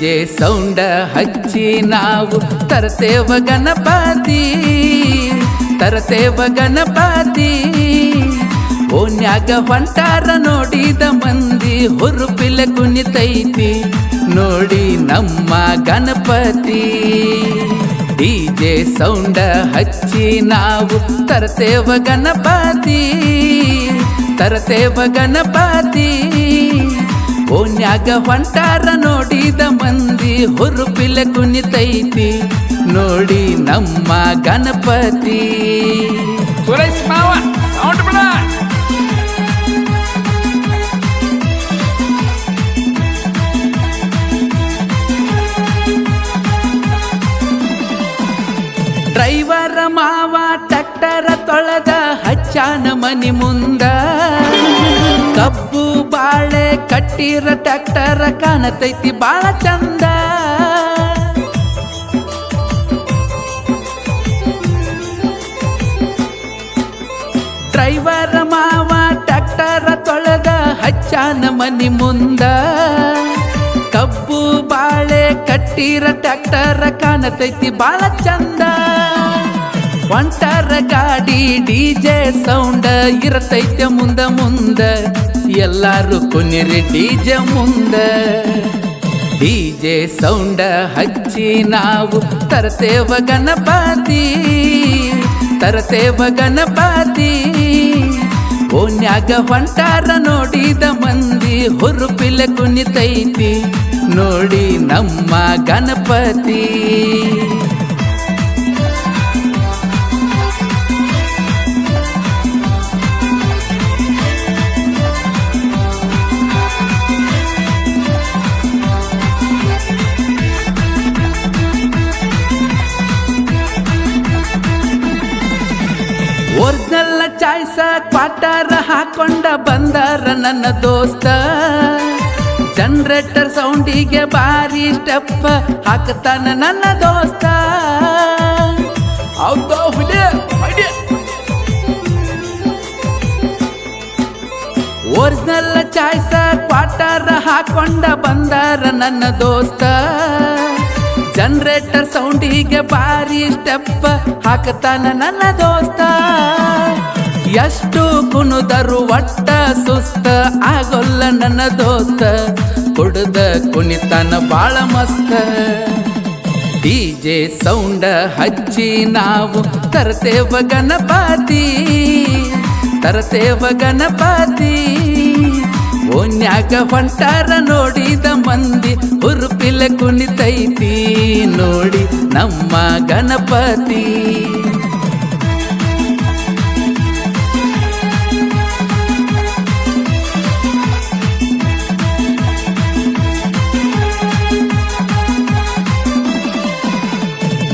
DJ ಸೌಂಡ ಹಚ್ಚಿ ನಾವು ತರ್ತೇವ ಗಣಪತಿ ತರ್ತೇವ ಗಣಪತಿ ಓನ್ಯಾಗ ಹೊಂಟಾರ ನೋಡಿದ ಮಂದಿ ಹುರುಪಿಲೆ ಕುಣಿತೈತಿ ನೋಡಿ ನಮ್ಮ ಗಣಪತಿ ಡಿಜೆ ಸೌಂಡ ಹಚ್ಚಿ ನಾವು ತರ್ತೇವ ಗಣಪತಿ ತರ್ತೇವ ಗಣಪತಿ ಓನ್ಯಾಗ ಹೊಂಟಾರ ನೋಡಿದ ಮಂದಿ ಹುರುಪಿಲೆ ಕುಣಿತೈತಿ ನೋಡಿ ನಮ್ಮ ಗಣಪತಿ ಸುರೇಶ್ ಮಾವ ಸೌಂಡ್ ಬಿಡ ಡ್ರೈವರ ಮಾವ ಟ್ರ್ಯಾಕ್ಟರ ತೊಳೆದ ಹಚ್ಚಾನ ಮನಿ ಮುಂದ ಕಬ್ಬು ಬಾಳೆ ಕಟ್ಟಿರ ಟ್ರ್ಯಾಕ್ಟರ ಕಾಣತೈತಿ ಬಾಳ ಚಂದ ಡ್ರೈವರ ಮಾವ ಟ್ರ್ಯಾಕ್ಟರ ತೊಳೆದ ಹಚ್ಚಾನ ಮನಿ ಮುಂದ ಕಬ್ಬು ಬಾಳೆ ಕಟ್ಟಿರ ಟ್ರ್ಯಾಕ್ಟರ ಕಾಣತೈತಿ ಬಾಳ ಚಂದ ಹೊಂಟಾರ ಗಾಡಿ ಡಿಜೆ ಸೌಂಡ ಇರತೈತೆ ಮುಂದ ಮುಂದ ಎಲ್ಲಾರು ಕುಣಿರಿ ಡಿಜೆ ಮುಂದ ಡಿಜೆ ಸೌಂಡ ಹಚ್ಚಿ ನಾವು ತರ್ತೇವ ಗಣಪತಿ ತರ್ತೇವ ಗಣಪತಿ ಓನ್ಯಾಗ ಹೊಂಟಾರ ನೋಡಿದ ಮಂದಿ ಹುರುಪಿಲೆ ಕುಣಿತೈತಿ ನೋಡಿ ನಮ್ಮ ಗಣಪತಿ ಒರಿಜಿನಲ್ ಚಾಯ್ಸ ಕ್ವಾಟರ್ ಹಾಕೊಂಡ ಬಂದಾರ ನನ್ನ ದೋಸ್ತ ಜನರೇಟರ್ ಸೌಂಡಿಗೆ ಭಾರಿ ಸ್ಟೆಪ್ ಹಾಕ್ತಾನ ನನ್ನ ದೋಸ್ತ ಒರಿಜಿನಲ್ ಚಾಯ್ಸ ಕ್ವಾಟರ್ ಹಾಕೊಂಡ ಬಂದಾರ ನನ್ನ ದೋಸ್ತ ಜನರೇಟರ್ ಸೌಂಡಿಗೆ ಭಾರಿ ಸ್ಟೆಪ್ ಹಾಕ್ತಾನ ನನ್ನ ದೋಸ್ತ ಎಷ್ಟು ಕುಣಿದರು ಒಟ್ಟ ಸುಸ್ತ ಆಗೊಲ್ಲ ನನ್ನ ದೋಸ್ತ ಕುಡ್ದ ಕುಣಿತಾನ ಬಾಳ ಮಸ್ತ ಡಿಜೆ ಸೌಂಡ ಹಚ್ಚಿ ನಾವು ತರ್ತೇವ ಗಣಪತಿ ತರ್ತೇವ ಗಣಪತಿ ಓನ್ಯಾಗ ಹೊಂಟಾರ ನೋಡಿದ ಮಂದಿ ಹುರುಪಿಲೆ ಕುಣಿತೈತಿ ನೋಡಿ ನಮ್ಮ ಗಣಪತಿ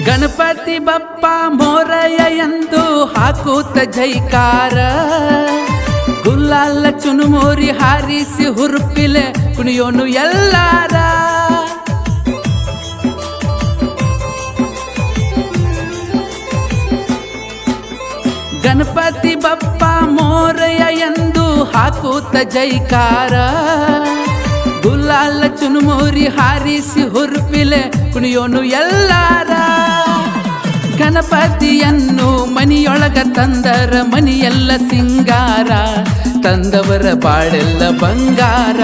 ಗಣಪತಿ ಬಪ್ಪ ಮೋರಯ್ಯ ಎಂದು ಹಾಕೂತ ಜೈಕಾರ ಗುಲ್ಲಾಲ ಚುನುಮೋರಿ ಹಾರಿಸಿ ಹುರುಪಿಲೆ ಕುಣಿಯೋನು ಎಲ್ಲಾರ ಗಣಪತಿ ಬಪ್ಪ ಮೋರಯ್ಯ ಎಂದು ಹಾಕೂತ ಜೈಕಾರ ಗುಲ್ಲಾಲ ಚುನುಮೋರಿ ಹಾರಿಸಿ ಹುರುಪಿಲೆ ಕುಣಿಯೋನು ಎಲ್ಲಾರ ಗಣಪತಿಯನ್ನು ಮನಿಯೊಳಗ ತಂದರ ಮನಿಯೆಲ್ಲ ಸಿಂಗಾರ ತಂದವರ ಬಾಳೆಲ್ಲ ಬಂಗಾರ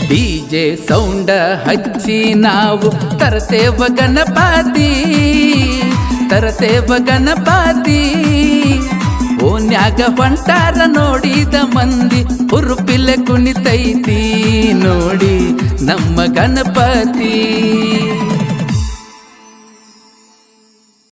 ಡಿಜೆ ಸೌಂಡ ಹಚ್ಚಿ ನಾವು ತರ್ತೇವ ಗಣಪತಿ ತರ್ತೇವ ಗಣಪತಿ ಓನ್ಯಾಗ ಹೊಂಟಾರ ನೋಡಿದ ಮಂದಿ ಹುರುಪಿಲೆ ಕುಣಿತೈತಿ ನೋಡಿ ನಮ್ಮ ಗಣಪತಿ